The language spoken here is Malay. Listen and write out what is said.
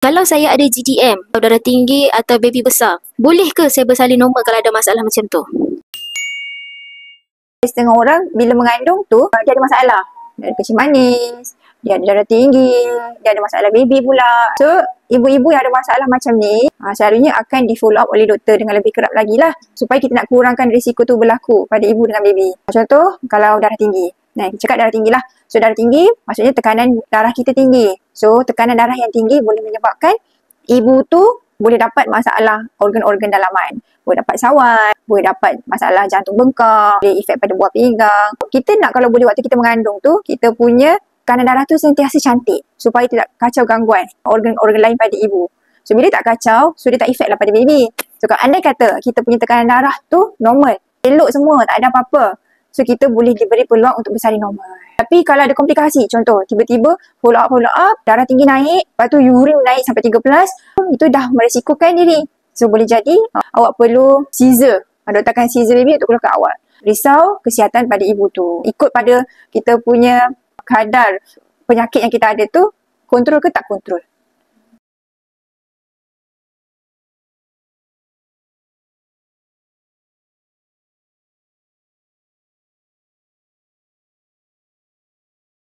Kalau saya ada GDM, darah tinggi atau baby besar, boleh ke saya bersalin normal kalau ada masalah macam tu? Setengah orang bila mengandung tu, dia ada masalah. Dia ada kencing manis, dia ada darah tinggi, dia ada masalah baby pula. So, ibu-ibu yang ada masalah macam ni, selalunya akan di follow up oleh doktor dengan lebih kerap lagi lah. Supaya kita nak kurangkan risiko tu berlaku pada ibu dengan baby. Contoh, kalau darah tinggi. Nah, cakap darah tinggi lah. So, darah tinggi maksudnya tekanan darah kita tinggi. So, tekanan darah yang tinggi boleh menyebabkan ibu tu boleh dapat masalah organ-organ dalaman. Boleh dapat sawat, boleh dapat masalah jantung bengkak, boleh efek pada buah pinggang. Kita nak kalau boleh waktu kita mengandung tu, kita punya tekanan darah tu sentiasa cantik supaya tidak kacau gangguan organ-organ lain pada ibu. So, bila tak kacau, so dia tak efek lah pada baby. So, kalau andai kata kita punya tekanan darah tu normal, elok semua, tak ada apa-apa. So, kita boleh diberi peluang untuk bersalin normal. Tapi kalau ada komplikasi, contoh tiba-tiba follow up, darah tinggi naik, lepas tu urin naik sampai 13, itu dah meresikokan diri. So, boleh jadi awak perlu caesar. Doktor akan caesar baby untuk keluarkan awak. Risau kesihatan pada ibu tu. Ikut pada kita punya kadar penyakit yang kita ada tu, kontrol ke tak kontrol.